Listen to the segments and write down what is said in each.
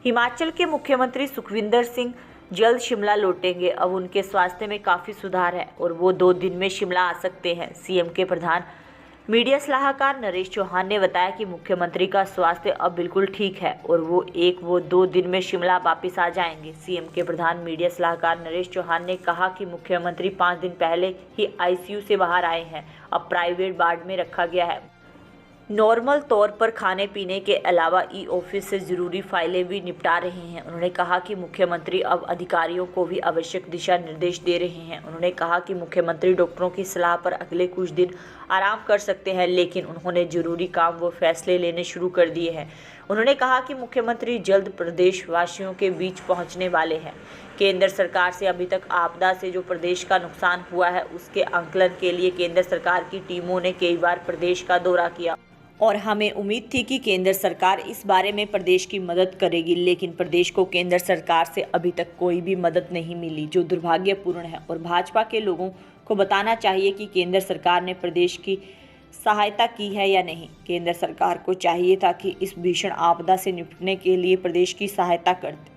हिमाचल के मुख्यमंत्री सुखविंदर सिंह जल्द शिमला लौटेंगे। अब उनके स्वास्थ्य में काफ़ी सुधार है और वो 2 दिन में शिमला आ सकते हैं। सीएम के प्रधान मीडिया सलाहकार नरेश चौहान ने बताया कि मुख्यमंत्री का स्वास्थ्य अब बिल्कुल ठीक है और वो 2 दिन में शिमला वापस आ जाएंगे। सीएम के प्रधान मीडिया सलाहकार नरेश चौहान ने कहा कि मुख्यमंत्री 5 दिन पहले ही आईसीयू से बाहर आए हैं। अब प्राइवेट वार्ड में रखा गया है। नॉर्मल तौर पर खाने पीने के अलावा ई ऑफिस से ज़रूरी फाइलें भी निपटा रहे हैं। उन्होंने कहा कि मुख्यमंत्री अब अधिकारियों को भी आवश्यक दिशा निर्देश दे रहे हैं। उन्होंने कहा कि मुख्यमंत्री डॉक्टरों की सलाह पर अगले कुछ दिन आराम कर सकते हैं, लेकिन उन्होंने ज़रूरी काम व फैसले लेने शुरू कर दिए हैं। उन्होंने कहा कि मुख्यमंत्री जल्द प्रदेशवासियों के बीच पहुँचने वाले हैं। केंद्र सरकार से अभी तक आपदा से जो प्रदेश का नुकसान हुआ है उसके आंकलन के लिए केंद्र सरकार की टीमों ने कई बार प्रदेश का दौरा किया और हमें उम्मीद थी कि केंद्र सरकार इस बारे में प्रदेश की मदद करेगी, लेकिन प्रदेश को केंद्र सरकार से अभी तक कोई भी मदद नहीं मिली, जो दुर्भाग्यपूर्ण है। और भाजपा के लोगों को बताना चाहिए कि केंद्र सरकार ने प्रदेश की सहायता की है या नहीं। केंद्र सरकार को चाहिए था कि इस भीषण आपदा से निपटने के लिए प्रदेश की सहायता करते।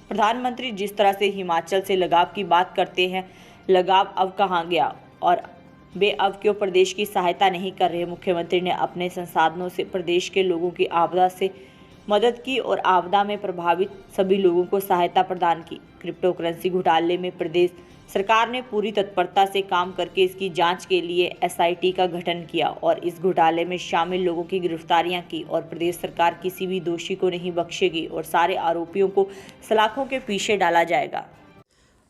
प्रधानमंत्री जिस तरह से हिमाचल से लगाव की बात करते हैं, लगाव अब कहाँ गया और वे अब क्यों प्रदेश की सहायता नहीं कर रहे। मुख्यमंत्री ने अपने संसाधनों से प्रदेश के लोगों की आपदा से मदद की और आपदा में प्रभावित सभी लोगों को सहायता प्रदान की। क्रिप्टो करेंसी घोटाले में प्रदेश सरकार ने पूरी तत्परता से काम करके इसकी जांच के लिए एसआईटी का गठन किया और इस घोटाले में शामिल लोगों की गिरफ्तारियां की और प्रदेश सरकार किसी भी दोषी को नहीं बख्शेगी और सारे आरोपियों को सलाखों के पीछे डाला जाएगा।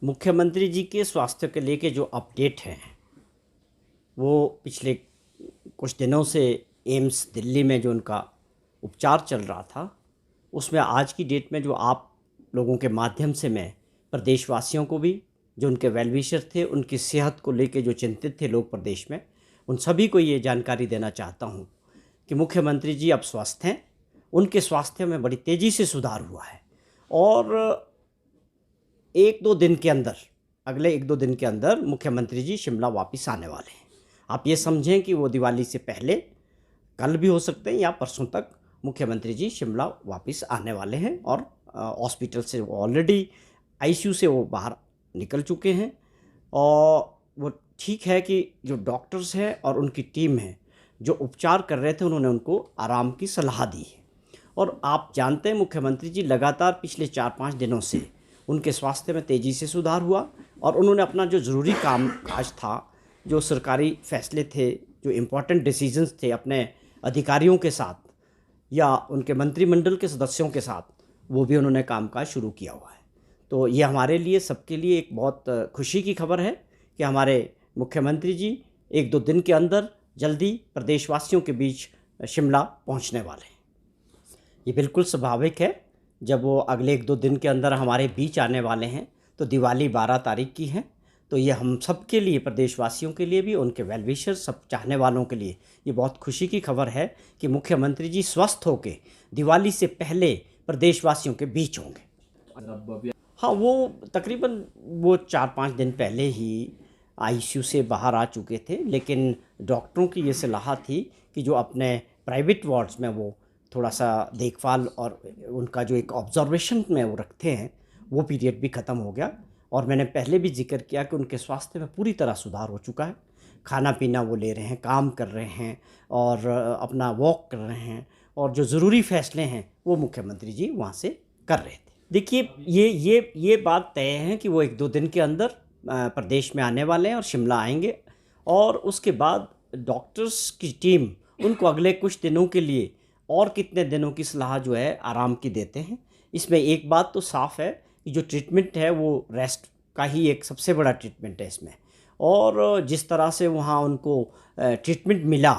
मुख्यमंत्री जी के स्वास्थ्य के लेके जो अपडेट है वो पिछले कुछ दिनों से एम्स दिल्ली में जो उनका उपचार चल रहा था उसमें आज की डेट में जो आप लोगों के माध्यम से मैं प्रदेशवासियों को भी, जो उनके वेलविशर थे, उनकी सेहत को लेके जो चिंतित थे लोग प्रदेश में, उन सभी को ये जानकारी देना चाहता हूँ कि मुख्यमंत्री जी अब स्वस्थ हैं। उनके स्वास्थ्य में बड़ी तेज़ी से सुधार हुआ है और अगले 1-2 दिन के अंदर मुख्यमंत्री जी शिमला वापस आने वाले हैं। आप ये समझें कि वो दिवाली से पहले, कल भी हो सकते हैं या परसों तक, मुख्यमंत्री जी शिमला वापस आने वाले हैं और हॉस्पिटल से ऑलरेडी आईसीयू से वो बाहर निकल चुके हैं और वो ठीक है कि जो डॉक्टर्स हैं और उनकी टीम है जो उपचार कर रहे थे उन्होंने उनको आराम की सलाह दी है। और आप जानते हैं मुख्यमंत्री जी लगातार पिछले 4-5 दिनों से उनके स्वास्थ्य में तेज़ी से सुधार हुआ और उन्होंने अपना जो ज़रूरी काम काज था, जो सरकारी फैसले थे, जो इम्पोर्टेंट डिसीजंस थे, अपने अधिकारियों के साथ या उनके मंत्रिमंडल के सदस्यों के साथ, वो भी उन्होंने कामकाज शुरू किया हुआ है। तो ये हमारे लिए, सबके लिए एक बहुत खुशी की खबर है कि हमारे मुख्यमंत्री जी 1-2 दिन के अंदर जल्दी प्रदेशवासियों के बीच शिमला पहुंचने वाले हैं। ये बिल्कुल स्वाभाविक है, जब वो अगले 1-2 दिन के अंदर हमारे बीच आने वाले हैं तो दिवाली 12 तारीख की है। तो ये हम सब के लिए, प्रदेशवासियों के लिए भी, उनके वेलविशर, सब चाहने वालों के लिए ये बहुत खुशी की खबर है कि मुख्यमंत्री जी स्वस्थ होकर दिवाली से पहले प्रदेशवासियों के बीच होंगे। हाँ, वो तकरीबन 4-5 दिन पहले ही आईसीयू से बाहर आ चुके थे, लेकिन डॉक्टरों की ये सलाह थी कि जो अपने प्राइवेट वार्ड्स में वो थोड़ा सा देखभाल और उनका जो एक ऑब्जर्वेशन में वो रखते हैं, वो पीरियड भी ख़त्म हो गया। और मैंने पहले भी जिक्र किया कि उनके स्वास्थ्य में पूरी तरह सुधार हो चुका है। खाना पीना वो ले रहे हैं, काम कर रहे हैं और अपना वॉक कर रहे हैं और जो ज़रूरी फ़ैसले हैं वो मुख्यमंत्री जी वहाँ से कर रहे थे। देखिए, ये बात तय है कि वो 1-2 दिन के अंदर प्रदेश में आने वाले हैं और शिमला आएंगे और उसके बाद डॉक्टर्स की टीम उनको अगले कुछ दिनों के लिए और कितने दिनों की सलाह जो है आराम की देते हैं। इसमें एक बात तो साफ़ है कि जो ट्रीटमेंट है वो रेस्ट का ही एक सबसे बड़ा ट्रीटमेंट है इसमें। और जिस तरह से वहाँ उनको ट्रीटमेंट मिला,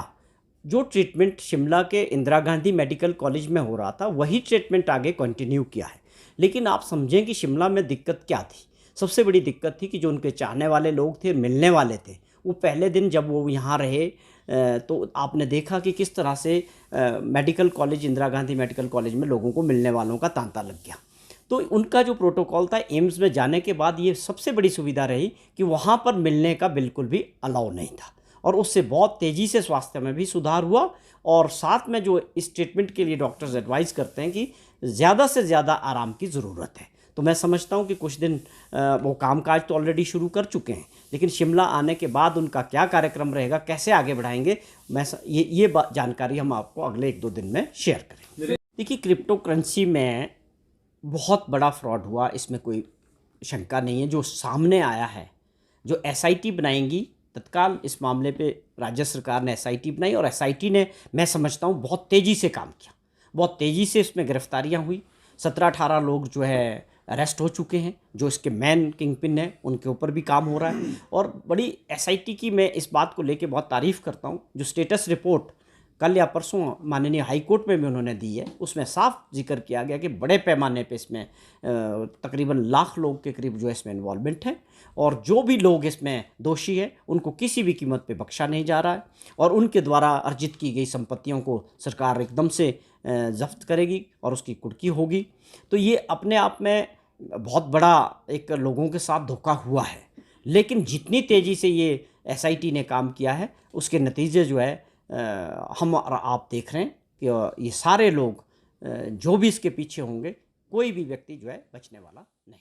जो ट्रीटमेंट शिमला के इंदिरा गांधी मेडिकल कॉलेज में हो रहा था वही ट्रीटमेंट आगे कंटिन्यू किया है। लेकिन आप समझें कि शिमला में दिक्कत क्या थी। सबसे बड़ी दिक्कत थी कि जो उनके चाहने वाले लोग थे, मिलने वाले थे, वो पहले दिन जब वो यहाँ रहे तो आपने देखा कि किस तरह से medical college, Indira Gandhi medical college में लोगों को मिलने वालों का तांता लग गया। तो उनका जो प्रोटोकॉल था, एम्स में जाने के बाद ये सबसे बड़ी सुविधा रही कि वहाँ पर मिलने का बिल्कुल भी अलाउ नहीं था और उससे बहुत तेज़ी से स्वास्थ्य में भी सुधार हुआ। और साथ में जो इस ट्रीटमेंट के लिए डॉक्टर्स एडवाइस करते हैं कि ज़्यादा से ज़्यादा आराम की ज़रूरत है। तो मैं समझता हूँ कि कुछ दिन वो कामकाज तो ऑलरेडी शुरू कर चुके हैं, लेकिन शिमला आने के बाद उनका क्या कार्यक्रम रहेगा, कैसे आगे बढ़ाएंगे, ये जानकारी हम आपको अगले 1-2 दिन में शेयर करेंगे। देखिए, क्रिप्टो करेंसी में बहुत बड़ा फ्रॉड हुआ, इसमें कोई शंका नहीं है। जो सामने आया है, जो एसआईटी बनाएंगी, तत्काल इस मामले पे राज्य सरकार ने एसआईटी बनाई और एसआईटी ने, मैं समझता हूँ, बहुत तेज़ी से काम किया, बहुत तेज़ी से इसमें गिरफ्तारियाँ हुई। 17-18 लोग जो है अरेस्ट हो चुके हैं, जो इसके मेन किंग पिन हैं उनके ऊपर भी काम हो रहा है। और बड़ी एसआईटी की मैं इस बात को लेके बहुत तारीफ़ करता हूँ। जो स्टेटस रिपोर्ट कल या परसों माननीय हाई कोर्ट में भी उन्होंने दी है, उसमें साफ जिक्र किया गया कि बड़े पैमाने पे इसमें तकरीबन लाख लोग के करीब जो है इसमें इन्वॉल्वमेंट है, और जो भी लोग इसमें दोषी है उनको किसी भी कीमत पे बख्शा नहीं जा रहा है, और उनके द्वारा अर्जित की गई संपत्तियों को सरकार एकदम से जब्त करेगी और उसकी कुर्की होगी। तो ये अपने आप में बहुत बड़ा एक लोगों के साथ धोखा हुआ है, लेकिन जितनी तेज़ी से ये एसआईटी ने काम किया है उसके नतीजे जो है हम और आप देख रहे हैं कि ये सारे लोग जो भी इसके पीछे होंगे, कोई भी व्यक्ति जो है बचने वाला नहीं।